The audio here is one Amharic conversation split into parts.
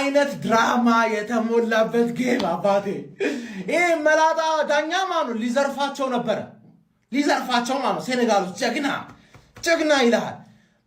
አይነት ድራማ የተሞላበት ጌም አባቴ። ይሄ መላጣ ዳኛ ማኑ ሊዘርፋቸው ነበረ። ሊዘርፋቸው ማኑ ሴኔጋሎች ጀግና ይላል።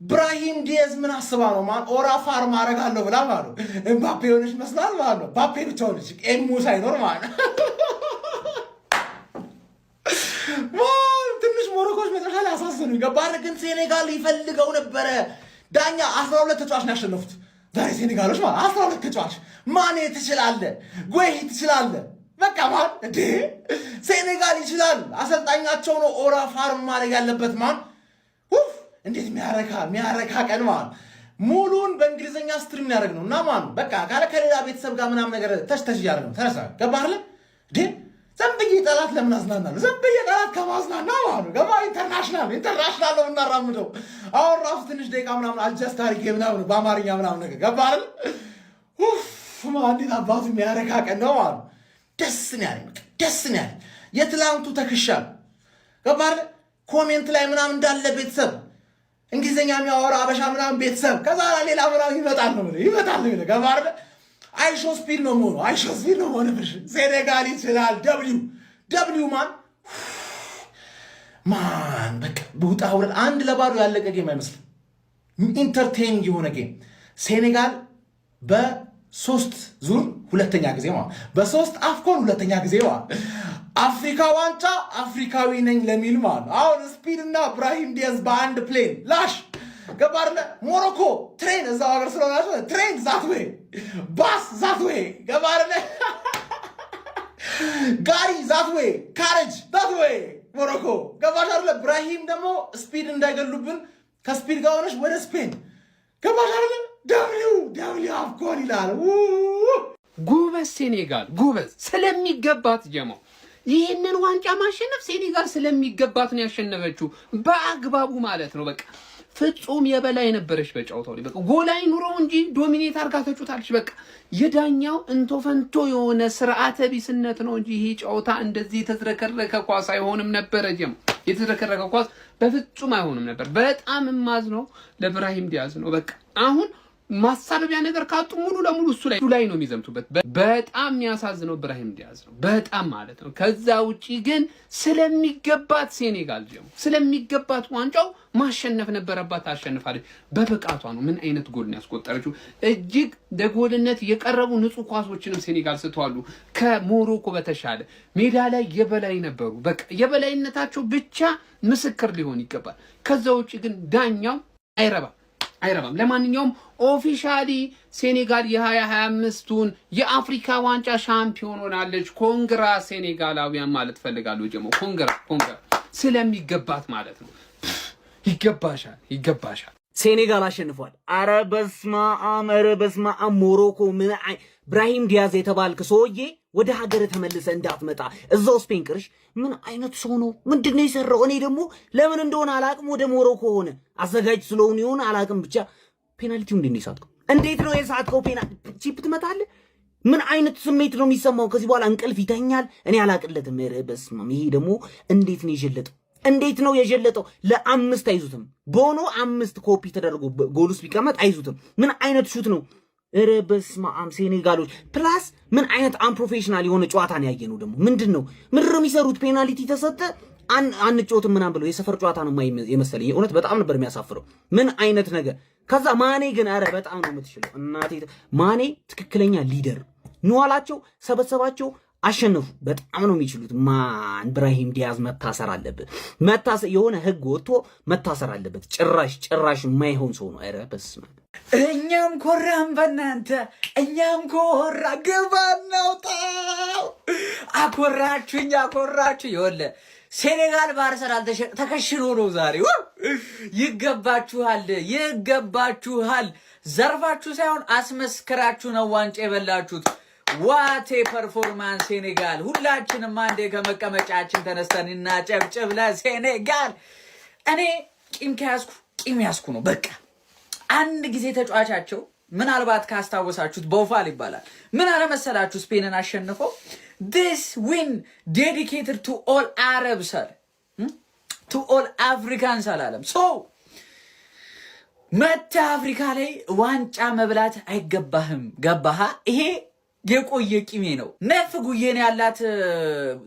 ብራሂም ዲያዝ ምን አስባ ነው ማን ኦራ ፋርም አረጋለሁ ብላ ማለት ኤምባፔ ሆነች መስላል ማለት ነው። ባፔ ብቻ ሆነች ኤሙ ሳይኖር ማለት ትንሽ ሞሮኮች መጨረሻ ላይ አሳሰኑ። ገባር ግን ሴኔጋል ይፈልገው ነበረ። ዳኛ 12 ተጫዋች ነው ያሸነፉት ዛሬ ሴኔጋሎች ማለት 12 ተጫዋች። ማኔ ትችላለህ፣ ጎይ ትችላለህ። በቃ ማን እንዴ ሴኔጋል ይችላል። አሰልጣኛቸው ነው ኦራ ፋርም ማድረግ ያለበት ማን እንዴት የሚያረካ ቀን ማለት ሙሉን በእንግሊዘኛ ስትሪም ያደርግ ነው እና ማን በቃ ካለ ከሌላ ቤተሰብ ጋር ምናምን ነገር ተሽ እያደረግ ነው። ተነሳ ገባህለ እንዴ ዘንብዬ ጠላት ለምን አዝናናለሁ? ዘንብዬ ጠላት ከማዝናና ማለት ነው። ገባ ኢንተርናሽናል ነው እናራምደው። አሁን ራሱ ትንሽ ደቂቃ ምናምን አጀስት አድርጌ ምናምን በአማርኛ ምናምን ነገር ገባህለ እንዴት አባቱ የሚያረካ ቀን ነው ማለት ነው። ደስ ነው ያለኝ የትላንቱ ተክሻል ገባህለ ኮሜንት ላይ ምናምን እንዳለ ቤተሰብ እንግሊዘኛ የሚያወራ አበሻ ምናምን ቤተሰብ ከዛ ሌላ ምናምን ይመጣል ነው ገባህ አይደል? አይሾ ስፒድ ነው ብሽ ሴኔጋል ይችላል። ደብሊው ማን በቃ ቡጣ ወረድ 1-0 ያለቀ ጌም አይመስልም። ኢንተርቴይኒንግ የሆነ ጌም ሴኔጋል በ3 ዙር ሁለተኛ ጊዜ ማለት በ3 አፍኮን ሁለተኛ ጊዜ ማለት አፍሪካ ዋንጫ አፍሪካዊ ነኝ ለሚል ማለት አሁን ስፒድ እና ብራሂም ዲያዝ በአንድ ፕሌን ላሽ ገባርለ ሞሮኮ ትሬን እዛው ሀገር ስለሆናቸው ትሬን ዛትዌ ባስ ዛትዌ ገባርለ ጋሪ ዛትዌ ካሬጅ ዛትዌ ሞሮኮ ገባሽ አይደለ? ብራሂም ደግሞ ስፒድ እንዳይገሉብን ከስፒድ ጋር ሆነሽ ወደ ስፔን ገባሽ አይደለ? ደብሊው አፍኮን ይላል። ጉበዝ ሴኔጋል ጉበዝ ስለሚገባት ጀማው ይህንን ዋንጫ ማሸነፍ ሴኔጋል ስለሚገባት ነው ያሸነፈችው በአግባቡ ማለት ነው። በቃ ፍጹም የበላይ ነበረች በጨዋታው ላይ በቃ ጎላይ ኑሮ እንጂ ዶሚኔት አርጋ ተጫውታለች። በቃ የዳኛው እንቶፈንቶ የሆነ ስርዓተ ቢስነት ነው እንጂ ይሄ ጨዋታ እንደዚህ የተዝረከረከ ኳስ አይሆንም ነበር። የተዝረከረከ ኳስ በፍጹም አይሆንም ነበር። በጣም ማዝ ነው ለብራሂም ዲያዝ ነው። በቃ አሁን ማሳበቢያ ነገር ካጡ ሙሉ ለሙሉ እሱ ላይ ነው የሚዘምቱበት። በጣም የሚያሳዝነው ብራሂም ዲያዝ ነው በጣም ማለት ነው። ከዛ ውጪ ግን ስለሚገባት ሴኔጋል ስለሚገባት ዋንጫው ማሸነፍ ነበረባት። ታሸንፋለች በብቃቷ ነው። ምን አይነት ጎል ነው ያስቆጠረችው! እጅግ ለጎልነት የቀረቡ ንጹህ ኳሶችንም ሴኔጋል ስተዋሉ ከሞሮኮ በተሻለ ሜዳ ላይ የበላይ ነበሩ። በቃ የበላይነታቸው ብቻ ምስክር ሊሆን ይገባል። ከዛ ውጪ ግን ዳኛው አይረባም። ለማንኛውም ኦፊሻሊ ሴኔጋል የ2025ቱን የአፍሪካ ዋንጫ ሻምፒዮን ሆናለች። ኮንግራ ሴኔጋላውያን ማለት ፈልጋለሁ ጀሞ ኮንግራ ስለሚገባት ማለት ነው። ይገባሻል። ሴኔጋል አሸንፏል። አረ በስመ አብ ሞሮኮ ምን ብራሂም ዲያዝ የተባልክ ሰውዬ ወደ ሀገር ተመልሰ እንዳትመጣ እዛው ስፔን ቅርሽ። ምን አይነት ሰው ነው? ምንድነው የሰራው? እኔ ደግሞ ለምን እንደሆነ አላቅም። ወደ ሞሮኮ ሆነ አዘጋጅ ስለሆነ ይሆን አላቅም። ብቻ ፔናልቲው እንዴት ነው የሳትከው? እንዴት ነው የሳትከው? ቺፕ ትመታለህ? ምን አይነት ስሜት ነው የሚሰማው? ከዚህ በኋላ እንቅልፍ ይተኛል? እኔ አላቅለትም። በስመ አብ ይሄ ደግሞ እንዴት ነው የጀለጠው? እንዴት ነው የጀለጠው? ለ5 አይዙትም። ቦኖ 5 ኮፒ ተደርጎ ጎል ውስጥ ቢቀመጥ አይዙትም። ምን አይነት ሹት ነው? እረ በስመ አብ ሴኔጋሎች ፕላስ ምን አይነት አንፕሮፌሽናል የሆነ ጨዋታ ነው ያየነው። ደግሞ ምንድነው የሚሰሩት? ፔናልቲ ተሰጠ አንጮትም ምናምን ብለው የሰፈር ጨዋታ ነው የመሰለኝ። እውነት በጣም ነበር የሚያሳፍረው። ምን አይነት ነገር። ከዛ ማኔ ግን አረ በጣም ነው የምትችለው እናቴ። ማኔ ትክክለኛ ሊደር ነው አላቸው፣ ሰበሰባቸው፣ አሸነፉ። በጣም ነው የሚችሉት። ማን ብራሂም ዲያዝ መታሰር አለበት። የሆነ ህግ ወጥቶ መታሰር አለበት። ጭራሽ የማይሆን ሰው ነው። አረ በስመ አብ እኛም ኮራን በእናንተ እኛም ኮራ ግባናው ጣው አኮራችሁኝ። ይወለ ሴኔጋል በአርሰናል ተከሽኖ ነው ዛሬ። ይገባችኋል። ዘርፋችሁ ሳይሆን አስመስክራችሁ ነው ዋንጫ የበላችሁት። ዋቴ ፐርፎርማንስ ሴኔጋል። ሁላችንም አንዴ ከመቀመጫችን ተነስተን እናጨብጭብ ለሴኔጋል። እኔ ቂም ያስኩ ነው በቃ። አንድ ጊዜ ተጫዋቻቸው ምናልባት ካስታወሳችሁት ቦፋል ይባላል። ምን አለመሰላችሁ ስፔንን አሸንፈው this win dedicated to all Arabs to all Africans አላለም። መታ አፍሪካ ላይ ዋንጫ መብላት አይገባህም። ገባሃ? ይሄ የቆየ ቂሜ ነው። ነፍ ጉዬን ያላት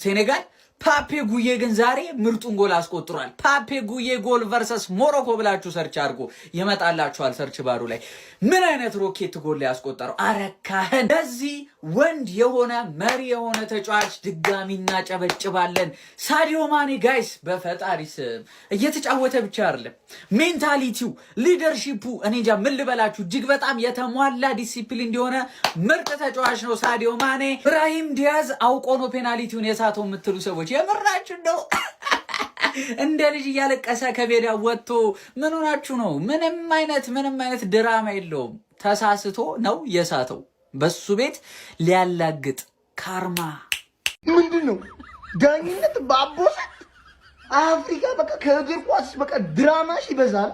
ሴኔጋል። ፓፔ ጉዬ ግን ዛሬ ምርጡን ጎል አስቆጥሯል። ፓፔ ጉዬ ጎል ቨርሰስ ሞሮኮ ብላችሁ ሰርች አድርጎ ይመጣላችኋል። ሰርች ባሩ ላይ ምን አይነት ሮኬት ጎል ላይ ያስቆጠረው አረካህን። ለዚህ ወንድ የሆነ መሪ የሆነ ተጫዋች ድጋሚ እናጨበጭባለን። ሳዲዮ ማኔ ጋይስ በፈጣሪ ስም እየተጫወተ ብቻ አይደለም፣ ሜንታሊቲው ሊደርሺፑ እኔ እንጃ ምን ልበላችሁ፣ እጅግ በጣም የተሟላ ዲሲፕሊን እንዲሆነ ምርጥ ተጫዋች ነው ሳዲዮ ማኔ። ብራሂም ዲያዝ አውቆ ነው ፔናልቲውን የሳተው የምትሉ ሰዎች የምራችሁ ነው። እንደ ልጅ እያለቀሰ ከሜዳ ወጥቶ ምን ሆናችሁ ነው? ምንም አይነት ድራማ የለውም። ተሳስቶ ነው የሳተው። በሱ ቤት ሊያላግጥ ካርማ ምንድን ነው? ዳኝነት በአቦሳት አፍሪካ በቃ ከእግር ኳስ በቃ ድራማሽ ይበዛል።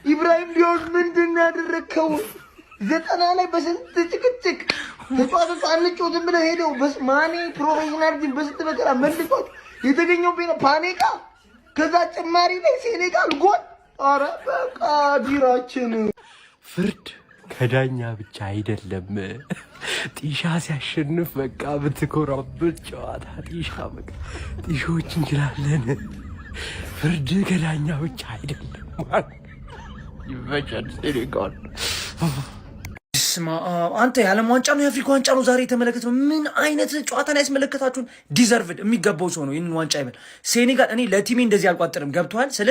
ኢብራሂም ዲያዝ ምንድን ያደረከው? 90 ላይ በስንት ጭቅጭቅ ተጫዋቾች አንጮትም ብለው ሄደው ማኔ ፕሮፌሽናል ቲም በስንት መከራ መልሷት የተገኘው ፓኔካ፣ ከዛ ጭማሪ ላይ ሴኔጋል ጎል። አረ በቃ ዲራችን ፍርድ ከዳኛ ብቻ አይደለም። ጢሻ ሲያሸንፍ በቃ ብትኮራበት ጨዋታ ጢሻ በቃ ጢሾች እንችላለን። ፍርድ ከዳኛ ብቻ አይደለም። ይበጃል ሴኔጋል። አንተ የዓለም ዋንጫ ነው የአፍሪካ ዋንጫ ነው ዛሬ የተመለከትነው። ምን አይነት ጨዋታ ላይ ያስመለከታችሁን? ዲዘርቭድ የሚገባው ሰው ነው ይህንን ዋንጫ ይበል። ሴኔጋል እኔ ለቲሜ እንደዚህ አልቋጥርም። ገብተዋል ስለ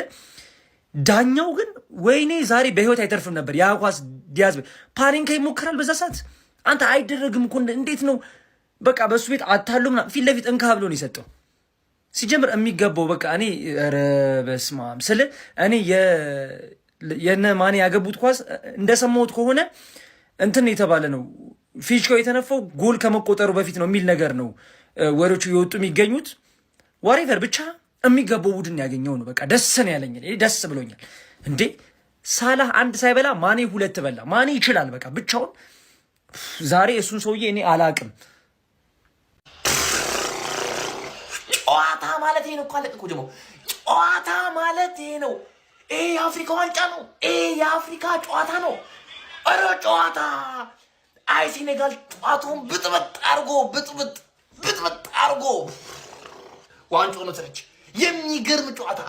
ዳኛው ግን ወይኔ ዛሬ በህይወት አይተርፍም ነበር። የኳስ ዲያዝ ፓኔንካ ይሞክራል በዛ ሰዓት። አንተ አይደረግም እኮ እንዴት ነው? በቃ በሱ ቤት አታሉ ምናምን ፊት ለፊት እንካ ብሎ ነው የሰጠው። ሲጀምር የሚገባው በቃ እኔ ኧረ በስመ አብ ስለ እኔ የነ ማኔ ያገቡት ኳስ እንደሰማሁት ከሆነ እንትን የተባለ ነው ፊሽካው የተነፋው ጎል ከመቆጠሩ በፊት ነው የሚል ነገር ነው ወሬዎቹ የወጡ የሚገኙት። ዋሬቨር ብቻ የሚገባው ቡድን ያገኘው ነው። በቃ ደስ ነው ያለኝ፣ ደስ ብሎኛል። እንዴ ሳላህ አንድ ሳይበላ ማኔ 2 በላ። ማኔ ይችላል በቃ ብቻውን። ዛሬ እሱን ሰውዬ እኔ አላቅም። ጨዋታ ማለት ይሄ ነው እኮ አለቀ እኮ ደግሞ። ጨዋታ ማለት ይሄ ነው። ይሄ የአፍሪካ ዋንጫ ነው። ይሄ የአፍሪካ ጨዋታ ነው። ኧረ ጨዋታ አይ ሴኔጋል ጨዋታውን ብጥብጥ አርጎ ዋንጫው ነው ተረች። የሚገርም ጨዋታ።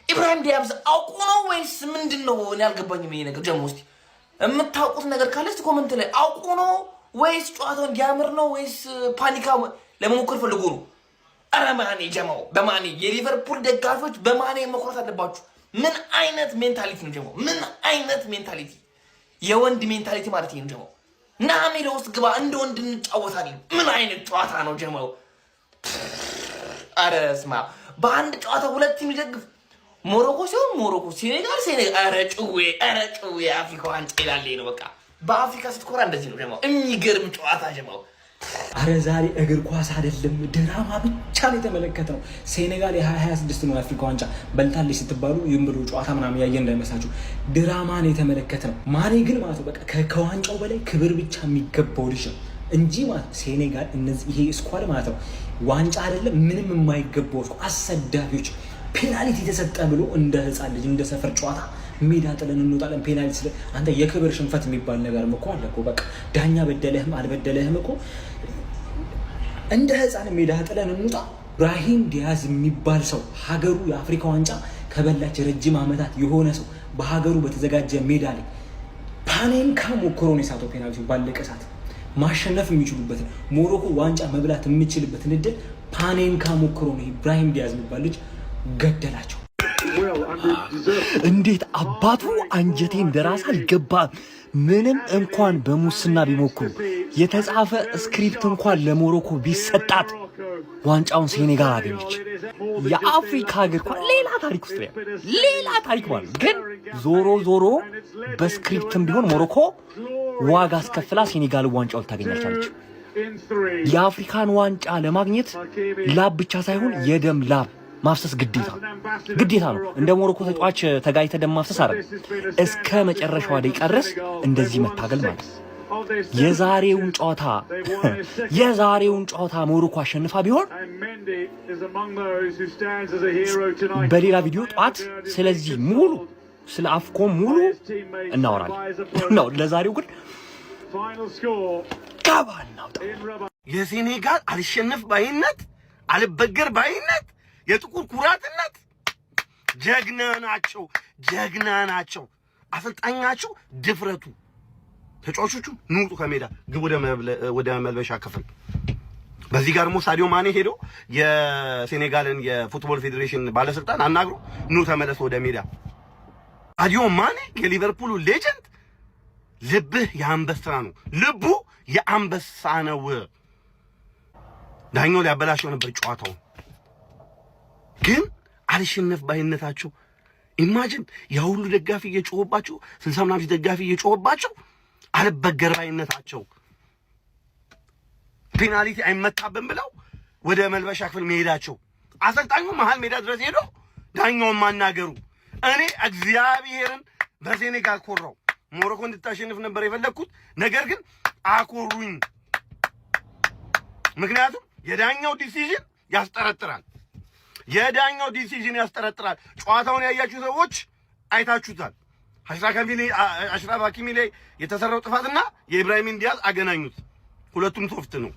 ኢብራሂም ዲያዝ አውቁ ነው ወይስ ምንድን ነው? እኔ አልገባኝም ይሄ ነገር። ጀሞ እስቲ የምታውቁት ነገር ካለ እስቲ ኮመንት ላይ አውቁ ነው ወይስ ጨዋታው እንዲያምር ነው ወይስ ፓኒካ ለመሞከር ፈልጎ ነው? ኧረ ማኔ ጀማው በማኔ የሊቨርፑል ደጋፊዎች በማኔ መኩራት አለባችሁ። ምን አይነት ሜንታሊቲ ነው ጀማው? ምን አይነት ሜንታሊቲ፣ የወንድ ሜንታሊቲ ማለት ነው ጀማው። ና ሜዳ ውስጥ ግባ፣ እንደ ወንድ እንጫወታለን። ምን አይነት ጨዋታ ነው ጀማው? ኧረ ስማ፣ በአንድ ጨዋታ 2 ቲም ይደግፍ። ሞሮኮ ሲሆን ሞሮኮ፣ ሴኔጋል። ኧረ ጭዌ አፍሪካ ዋንጫ ይላል ነው በቃ። በአፍሪካ ስትኮራ እንደዚህ ነው ጀማው። የሚገርም ጨዋታ ጀማው። አረ ዛሬ እግር ኳስ አይደለም ድራማ ብቻ ነው የተመለከተው። ሴኔጋል የ2026 ነው የአፍሪካ ዋንጫ በልታለች ስትባሉ ዝም ብሎ ጨዋታ ምናምን ያየ እንዳይመስላችሁ ድራማ ነው የተመለከተው። ማኔ ግን ማለት ነው በቃ ከዋንጫው በላይ ክብር ብቻ የሚገባው ልጅ ነው እንጂ ማለት ሴኔጋል እነዚህ ይሄ ስኳድ ማለት ነው ዋንጫ አይደለም ምንም የማይገባው አሰዳፊዎች። ፔናልቲ ተሰጠ ብሎ እንደ ህፃን ልጅ እንደ ሰፈር ጨዋታ ሜዳ ጥለን እንወጣለን። ፔናልቲ ስለ አንተ የክብር ሽንፈት የሚባል ነገር እኮ አለ እኮ። በቃ ዳኛ በደለህም አልበደለህም እኮ እንደ ህፃን ሜዳ ጥለን እንውጣ። ብራሂም ዲያዝ የሚባል ሰው ሀገሩ የአፍሪካ ዋንጫ ከበላች ረጅም ዓመታት የሆነ ሰው በሀገሩ በተዘጋጀ ሜዳ ላይ ፓኔንካ ሞክሮ ነው የሳተው። ፔናልቲ ባለቀ ሰዓት ማሸነፍ የሚችሉበትን ሞሮኮ ዋንጫ መብላት የሚችልበትን እድል ፓኔንካ ሞክሮ ነው ብራሂም ዲያዝ የሚባል ልጅ ገደላቸው። እንዴት አባቱ አንጀቴ እንደራስ አልገባም። ምንም እንኳን በሙስና ቢሞክሩ የተጻፈ ስክሪፕት እንኳን ለሞሮኮ ቢሰጣት ዋንጫውን ሴኔጋል አገኘች። የአፍሪካ እግር ኳስ ሌላ ታሪክ ውስጥ ነው፣ ሌላ ታሪክ ማለት ግን ዞሮ በስክሪፕትም ቢሆን ሞሮኮ ዋጋ አስከፍላ ሴኔጋል ዋንጫውን ታገኛለች። የአፍሪካን ዋንጫ ለማግኘት ላብ ብቻ ሳይሆን የደም ላብ ማፍሰስ ግዴታ ነው። እንደ ሞሮኮ ተጫዋች ተጋይተ ደም ማፍሰስ አይደል፣ እስከ መጨረሻው ደቂቃ ድረስ እንደዚህ መታገል ማለት። የዛሬውን ጨዋታ ሞሮኮ አሸንፋ ቢሆን በሌላ ቪዲዮ ጠዋት ስለዚህ ሙሉ ስለ አፍኮን ሙሉ እናወራለን ነው። ለዛሬው ግን ገባ እናውጣ። የሴኔጋል አልሸነፍ ባይነት፣ አልበገር ባይነት፣ የጥቁር ኩራትነት ጀግና ናቸው። አሰልጣኛቸው ድፍረቱ፣ ተጫዋቾቹ ንውጡ ከሜዳ ግቡ ወደ መልበሻ ክፍል። በዚህ ጋር ደግሞ ሳዲዮ ማኔ ሄዶ የሴኔጋልን የፉትቦል ፌዴሬሽን ባለስልጣን አናግሮ ኑ ተመለሱ ወደ ሜዳ። ሳዲዮ ማኔ የሊቨርፑሉ ሌጀንድ ልብህ የአንበሳ ነው፣ ልቡ የአንበሳ ነው። ዳኛው ሊያበላሸው ነበር ጨዋታውን፣ ግን አልሸነፍ ባይነታቸው ኢማጂን ያ ሁሉ ደጋፊ እየጮህባቸው 60 ምናምን ደጋፊ እየጮህባቸው አልበገር ባይነታቸው ፔናልቲ አይመታብን ብለው ወደ መልበሻ ክፍል መሄዳቸው አሰልጣኙ መሃል ሜዳ ድረስ ሄዶ ዳኛውን ማናገሩ እኔ እግዚአብሔርን በሴኔጋል ኮራው። ሞሮኮ እንድታሸንፍ ነበር የፈለግኩት፣ ነገር ግን አኮሩኝ። ምክንያቱም የዳኛው ዲሲዥን ያስጠረጥራል። ጨዋታውን ያያችሁ ሰዎች አይታችሁታል። አሽራፍ ሀኪሚ ላይ የተሰራው ጥፋትና የኢብራሂም ዲያዝ አገናኙት። ሁለቱም ሶፍት ነው።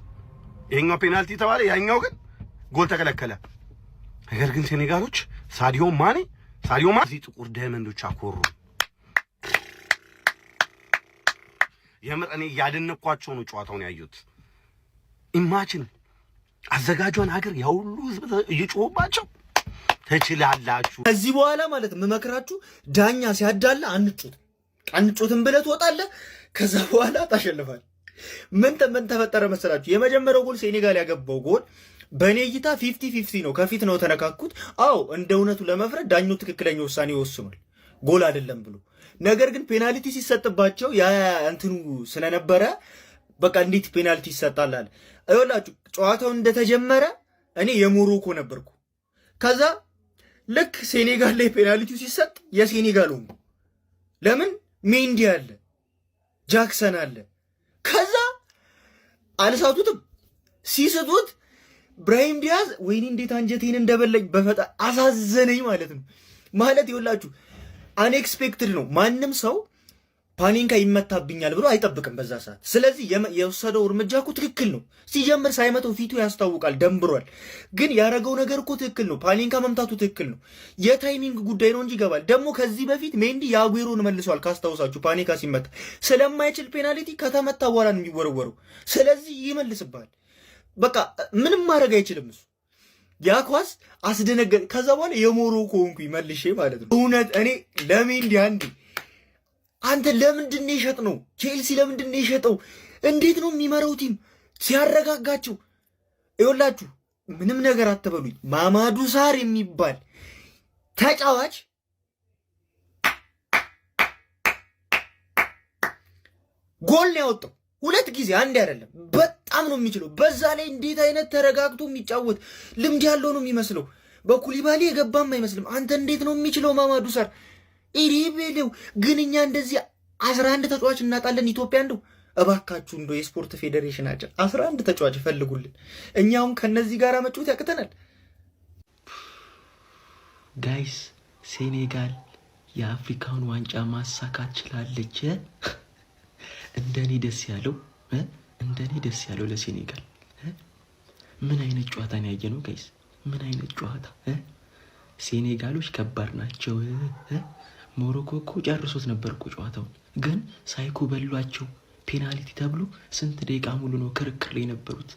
ይሄኛው ፔናልቲ ተባለ፣ ያኛው ግን ጎል ተከለከለ። ነገር ግን ሴኔጋሎች ሳዲዮ ማኔ ጥቁር ዳይመንዶች አኮሩ። የምር እኔ ያደነኳቸው ነው ጨዋታውን ያዩት። ኢማጂን አዘጋጇን ሀገር ያሁሉ ህዝብ እየጮህባቸው ትችላላችሁ። ከዚህ በኋላ ማለት የምመክራችሁ ዳኛ ሲያዳላ አንጩትም ብለህ ትወጣለህ። ከዛ በኋላ ታሸንፋል። ምን ተፈጠረ መሰላችሁ? የመጀመሪያው ጎል ሴኔጋል ያገባው ጎል በእኔ እይታ 50-50 ነው። ከፊት ነው ተነካኩት። አዎ እንደ እውነቱ ለመፍረድ ዳኛው ትክክለኛ ውሳኔ ወስኗል፣ ጎል አይደለም ብሎ። ነገር ግን ፔናልቲ ሲሰጥባቸው ያ እንትኑ ስለነበረ በቃ እንዴት ፔናልቲ ይሰጣል አለ። አይወላችሁ ጨዋታው እንደተጀመረ እኔ የሞሮኮ ነበርኩ። ከዛ ልክ ሴኔጋል ላይ ፔናልቲው ሲሰጥ የሴኔጋል ሆንኩ። ለምን ሜንዲ አለ፣ ጃክሰን አለ። ከዛ አልሳቱትም። ሲስቱት ብራሂም ዲያዝ ወይኔ እንዴት አንጀቴን እንደበለኝ በፈጣ አሳዘነኝ ማለት ነው። ማለት ይወላችሁ አንኤክስፔክትድ ነው። ማንም ሰው ፓኒንካ ይመታብኛል ብሎ አይጠብቅም በዛ ሰዓት። ስለዚህ የወሰደው እርምጃ እኮ ትክክል ነው። ሲጀምር ሳይመተው ፊቱ ያስታውቃል፣ ደንብሯል። ግን ያደረገው ነገር እኮ ትክክል ነው። ፓኒንካ መምታቱ ትክክል ነው። የታይሚንግ ጉዳይ ነው እንጂ ይገባል። ደግሞ ከዚህ በፊት ሜንዲ የአጉዌሮን መልሷል ካስታውሳችሁ። ፓኒንካ ሲመታ ስለማይችል ፔናልቲ ከተመታ በኋላ ነው የሚወረወረው። ስለዚህ ይመልስብሃል። በቃ ምንም ማድረግ አይችልም እሱ። ያ ኳስ አስደነገጥ። ከዛ በኋላ የሞሮኮ ሆንኩኝ መልሼ ማለት ነው። እውነት እኔ ለሜንዲ አንተ ለምንድን ነው የሸጥነው? ቼልሲ ለምንድን ነው የሸጠው? እንዴት ነው የሚመራው ቲም ሲያረጋጋቸው? ይኸውላችሁ ምንም ነገር አትበሉኝ። ማማዱ ሳር የሚባል ተጫዋች ጎል ነው ያወጣው 2 ጊዜ፣ አንድ አይደለም። በጣም ነው የሚችለው። በዛ ላይ እንዴት አይነት ተረጋግቶ የሚጫወት ልምድ ያለው ነው የሚመስለው። በኩሊባሊ የገባም አይመስልም። አንተ እንዴት ነው የሚችለው ማማዱ ሳር? ኢሪቤሌው ግን እኛ እንደዚህ 11 ተጫዋች እናጣለን ኢትዮጵያ። እንደው እባካችሁ እንደው የስፖርት ፌዴሬሽናችን 11 ተጫዋች ፈልጉልን። እኛውን ከነዚህ ጋር መጫወት ያቅተናል። ጋይስ ሴኔጋል የአፍሪካውን ዋንጫ ማሳካት ችላለች። እንደኔ ደስ ያለው ለሴኔጋል ምን አይነት ጨዋታ ነው ያየነው ጋይስ? ምን አይነት ጨዋታ! ሴኔጋሎች ከባድ ናቸው። ሞሮኮ እኮ ጨርሶት ነበር እኮ ጨዋታው፣ ግን ሳይኮ በሏቸው። ፔናልቲ ተብሎ ስንት ደቂቃ ሙሉ ነው ክርክር ላይ የነበሩት።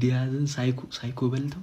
ዲያዝን ሳይኮ በልተው